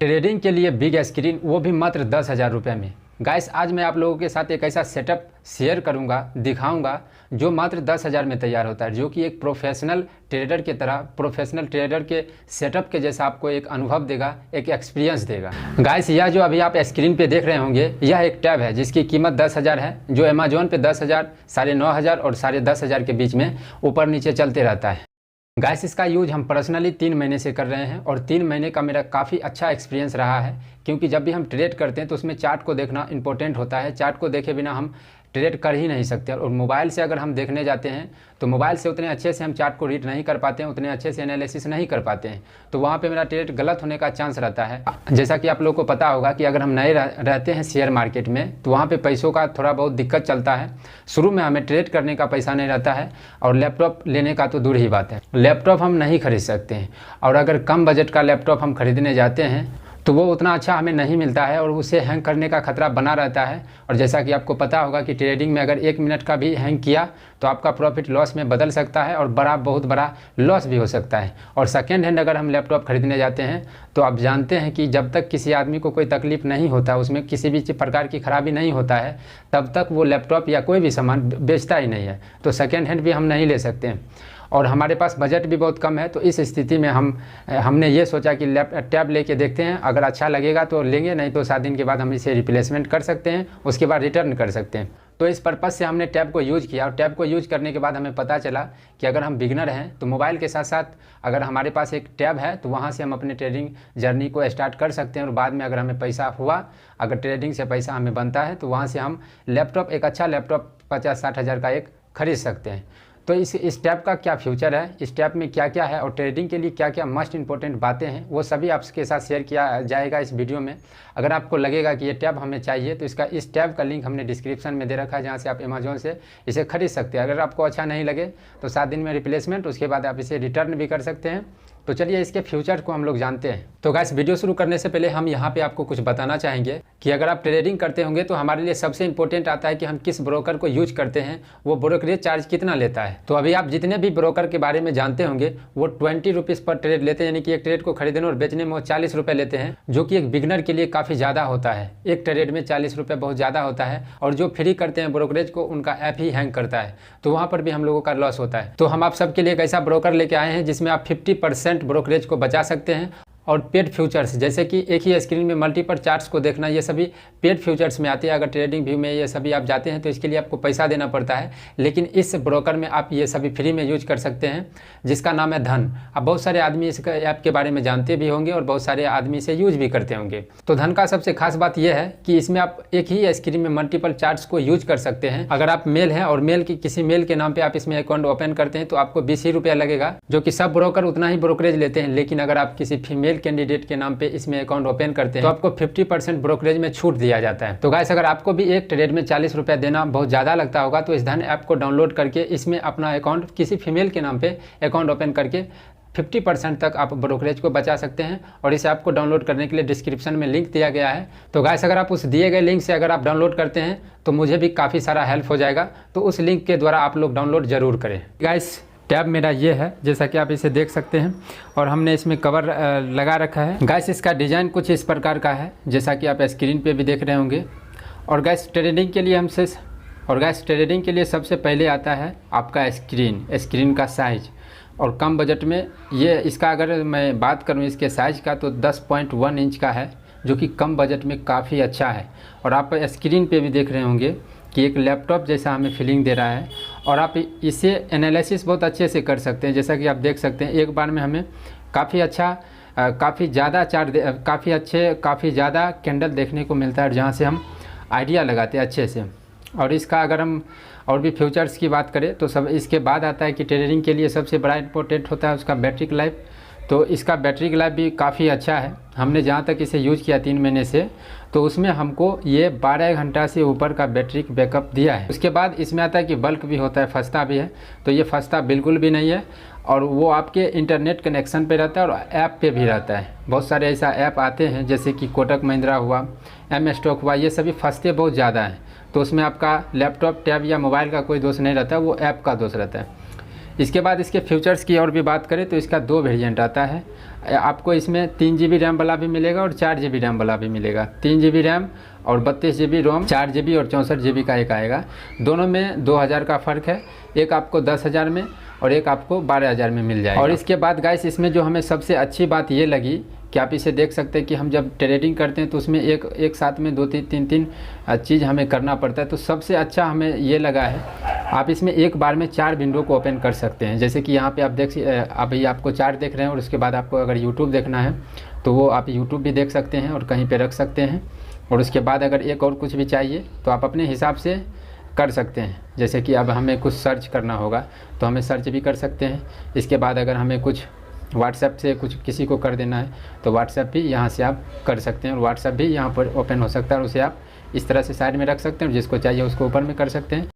Trading के लिए big screen, वो भी मात्र 10,000 रुपये में। गाइस, आज मैं आप लोगों के साथ एक ऐसा सेटअप शेयर करूंगा, दिखाऊंगा जो मात्र 10,000 में तैयार होता है, जो कि एक प्रोफेशनल ट्रेडर की तरह, प्रोफेशनल ट्रेडर के सेटअप के जैसा आपको एक अनुभव देगा, एक एक्सपीरियंस देगा। गाइस, यह जो अभी आप स्क्रीन पे देख रहे होंगे, यह एक टैब है जिसकी कीमत 10,000 है, जो अमेजोन पे 10,000, 9,500 और 10,500 के बीच में ऊपर नीचे चलते रहता है। गाइस, इसका यूज हम पर्सनली 3 महीने से कर रहे हैं और 3 महीने का मेरा काफ़ी अच्छा एक्सपीरियंस रहा है, क्योंकि जब भी हम ट्रेड करते हैं तो उसमें चार्ट को देखना इंपॉर्टेंट होता है। चार्ट को देखे बिना हम ट्रेड कर ही नहीं सकते, और मोबाइल से अगर हम देखने जाते हैं तो मोबाइल से उतने अच्छे से हम चार्ट को रीड नहीं कर पाते हैं, उतने अच्छे से एनालिसिस नहीं कर पाते हैं, तो वहाँ पे मेरा ट्रेड गलत होने का चांस रहता है। जैसा कि आप लोगों को पता होगा कि अगर हम नए रहते हैं शेयर मार्केट में तो वहाँ पे पैसों का थोड़ा बहुत दिक्कत चलता है। शुरू में हमें ट्रेड करने का पैसा नहीं रहता है, और लैपटॉप लेने का तो दूर ही बात है, लैपटॉप हम नहीं खरीद सकते हैं। और अगर कम बजट का लैपटॉप हम खरीदने जाते हैं तो वो उतना अच्छा हमें नहीं मिलता है, और उसे हैंग करने का खतरा बना रहता है। और जैसा कि आपको पता होगा कि ट्रेडिंग में अगर 1 मिनट का भी हैंग किया तो आपका प्रॉफिट लॉस में बदल सकता है, और बहुत बड़ा लॉस भी हो सकता है। और सेकेंड हैंड अगर हम लैपटॉप खरीदने जाते हैं तो आप जानते हैं कि जब तक किसी आदमी को कोई तकलीफ नहीं होता, उसमें किसी भी प्रकार की खराबी नहीं होता है, तब तक वो लैपटॉप या कोई भी सामान बेचता ही नहीं है। तो सेकेंड हैंड भी हम नहीं ले सकते हैं, और हमारे पास बजट भी बहुत कम है। तो इस स्थिति में हमने ये सोचा कि टैब लेके देखते हैं, अगर अच्छा लगेगा तो लेंगे, नहीं तो 7 दिन के बाद हम इसे रिप्लेसमेंट कर सकते हैं, उसके बाद रिटर्न कर सकते हैं। तो इस पर्पज़ से हमने टैब को यूज़ किया, और टैब को यूज़ करने के बाद हमें पता चला कि अगर हम बिगनर हैं तो मोबाइल के साथ साथ अगर हमारे पास एक टैब है तो वहाँ से हम अपने ट्रेडिंग जर्नी को स्टार्ट कर सकते हैं। और बाद में अगर हमें पैसा हुआ, अगर ट्रेडिंग से पैसा हमें बनता है, तो वहाँ से हम लैपटॉप, एक अच्छा लैपटॉप 50-60 हज़ार का एक खरीद सकते हैं। तो इस टैब का क्या फ्यूचर है, इस टैब में क्या क्या है, और ट्रेडिंग के लिए क्या क्या मस्ट इंपॉर्टेंट बातें हैं, वो सभी आपके साथ शेयर किया जाएगा इस वीडियो में। अगर आपको लगेगा कि ये टैब हमें चाहिए तो इस टैब का लिंक हमने डिस्क्रिप्शन में दे रखा है, जहाँ से आप अमेजोन से इसे खरीद सकते हैं। अगर आपको अच्छा नहीं लगे तो 7 दिन में रिप्लेसमेंट, उसके बाद आप इसे रिटर्न भी कर सकते हैं। तो चलिए इसके फ्यूचर को हम लोग जानते हैं। तो गाइस, वीडियो शुरू करने से पहले हम यहाँ पे आपको कुछ बताना चाहेंगे कि अगर आप ट्रेडिंग करते होंगे तो हमारे लिए सबसे इंपॉर्टेंट आता है कि हम किस ब्रोकर को यूज करते हैं, वो ब्रोकरेज चार्ज कितना लेता है। तो अभी आप जितने भी ब्रोकर के बारे में जानते होंगे वो 20 रुपीज़ पर ट्रेड लेते हैं, यानी कि एक ट्रेड को खरीदने और बेचने में वो 40 रुपये लेते हैं, जो कि एक बिगनर के लिए काफ़ी ज़्यादा होता है। एक ट्रेड में 40 रुपये बहुत ज़्यादा होता है, और जो फ्री करते हैं ब्रोकरेज को, उनका ऐप ही हैंग करता है, तो वहाँ पर भी हम लोगों का लॉस होता है। तो हम आप सबके लिए एक ऐसा ब्रोकर लेके आए हैं जिसमें आप 50% ब्रोकरेज को बचा सकते हैं। और पेड फ्यूचर्स, जैसे कि एक ही स्क्रीन में मल्टीपल चार्ट्स को देखना, ये सभी पेड फ्यूचर्स में आते हैं। अगर ट्रेडिंग व्यू में ये सभी आप जाते हैं तो इसके लिए आपको पैसा देना पड़ता है, लेकिन इस ब्रोकर में आप ये सभी फ्री में यूज कर सकते हैं, जिसका नाम है धन। अब बहुत सारे आदमी इस ऐप के बारे में जानते भी होंगे और बहुत सारे आदमी इसे यूज भी करते होंगे। तो धन का सबसे खास बात यह है कि इसमें आप एक ही स्क्रीन में मल्टीपल चार्ट्स को यूज कर सकते हैं। अगर आप मेल हैं और मेल की किसी मेल के नाम पर आप इसमें अकाउंट ओपन करते हैं तो आपको 20 ही रुपया लगेगा, जो कि सब ब्रोकर उतना ही ब्रोकरेज लेते हैं। लेकिन अगर आप किसी फीमेल कैंडिडेट के नाम पे इसमें अकाउंट ओपन करते हैं तो आपको 50% ब्रोकरेज में छूट दिया जाता है। तो गाइस, अगर आपको भी एक ट्रेड में 40 रुपया देना बहुत ज़्यादा लगता होगा तो इस धन ऐप को डाउनलोड करके इसमें अपना अकाउंट किसी फीमेल के नाम पे अकाउंट ओपन करके 50% तक आप ब्रोकरेज को बचा सकते हैं। और इस ऐप को डाउनलोड करने के लिए डिस्क्रिप्शन में लिंक दिया गया है। तो गाइस, अगर आप उस दिए गए लिंक से अगर आप डाउनलोड करते हैं तो मुझे भी काफ़ी सारा हेल्प हो जाएगा, तो उस लिंक के द्वारा आप लोग डाउनलोड ज़रूर करें। गाइस, टैब मेरा ये है, जैसा कि आप इसे देख सकते हैं, और हमने इसमें कवर लगा रखा है। गाइस, इसका डिज़ाइन कुछ इस प्रकार का है, जैसा कि आप स्क्रीन पे भी देख रहे होंगे। और गाइस, ट्रेडिंग के लिए सबसे पहले आता है आपका स्क्रीन का साइज़। और कम बजट में ये, इसका अगर मैं बात करूँ इसके साइज़ का, तो 10.1 इंच का है, जो कि कम बजट में काफ़ी अच्छा है। और आप स्क्रीन पे भी देख रहे होंगे कि एक लैपटॉप जैसा हमें फीलिंग दे रहा है, और आप इसे एनालिसिस बहुत अच्छे से कर सकते हैं। जैसा कि आप देख सकते हैं, एक बार में हमें काफ़ी ज़्यादा कैंडल देखने को मिलता है, जहाँ से हम आइडिया लगाते हैं अच्छे से। और इसका अगर हम और भी फ्यूचर्स की बात करें तो सब इसके बाद आता है कि ट्रेडिंग के लिए सबसे बड़ा इंपॉर्टेंट होता है उसका बैटरी लाइफ। तो इसका बैटरी लाइफ भी काफ़ी अच्छा है। हमने जहाँ तक इसे यूज़ किया 3 महीने से, तो उसमें हमको ये 12 घंटा से ऊपर का बैटरी बैकअप दिया है। उसके बाद इसमें आता है कि बल्क भी होता है, फंसता भी है, तो ये फंसता बिल्कुल भी नहीं है, और वो आपके इंटरनेट कनेक्शन पे रहता है और ऐप पे भी रहता है। बहुत सारे ऐसा ऐप आते हैं जैसे कि कोटक महिंद्रा हुआ, एम स्टॉक हुआ, ये सभी फंसते बहुत ज़्यादा हैं। तो उसमें आपका लैपटॉप, टैब या मोबाइल का कोई दोष नहीं रहता, वो ऐप का दोष रहता है। इसके बाद इसके फीचर्स की और भी बात करें तो इसका 2 वेरिएंट आता है। आपको इसमें 3 GB रैम वाला भी मिलेगा और 4 GB रैम वाला भी मिलेगा। 3 GB रैम और 32 GB रोम, 4 GB और 64 GB का एक आएगा। दोनों में 2000 का फ़र्क है, एक आपको 10,000 में और एक आपको 12,000 में मिल जाएगा। और इसके बाद गाइस इसमें जो हमें सबसे अच्छी बात ये लगी कि आप इसे देख सकते हैं कि हम जब ट्रेडिंग करते हैं तो उसमें एक साथ में 2-3 चीज़ हमें करना पड़ता है। तो सबसे अच्छा हमें ये लगा है, आप इसमें एक बार में 4 विंडो को ओपन कर सकते हैं। जैसे कि यहाँ पे आप अभी आपको 4 देख रहे हैं और उसके बाद आपको अगर यूट्यूब देखना है तो वो आप यूट्यूब भी देख सकते हैं और कहीं पे रख सकते हैं। और उसके बाद अगर एक और कुछ भी चाहिए तो आप अपने हिसाब से कर सकते हैं। जैसे कि अब हमें कुछ सर्च करना होगा तो हमें सर्च भी कर सकते हैं। इसके बाद अगर हमें कुछ व्हाट्सएप से कुछ किसी को कर देना है तो व्हाट्सएप भी यहाँ से आप कर सकते हैं और व्हाट्सएप भी यहाँ पर ओपन हो सकता है और उसे आप इस तरह से साइड में रख सकते हैं और जिसको चाहिए उसको ऊपर में कर सकते हैं।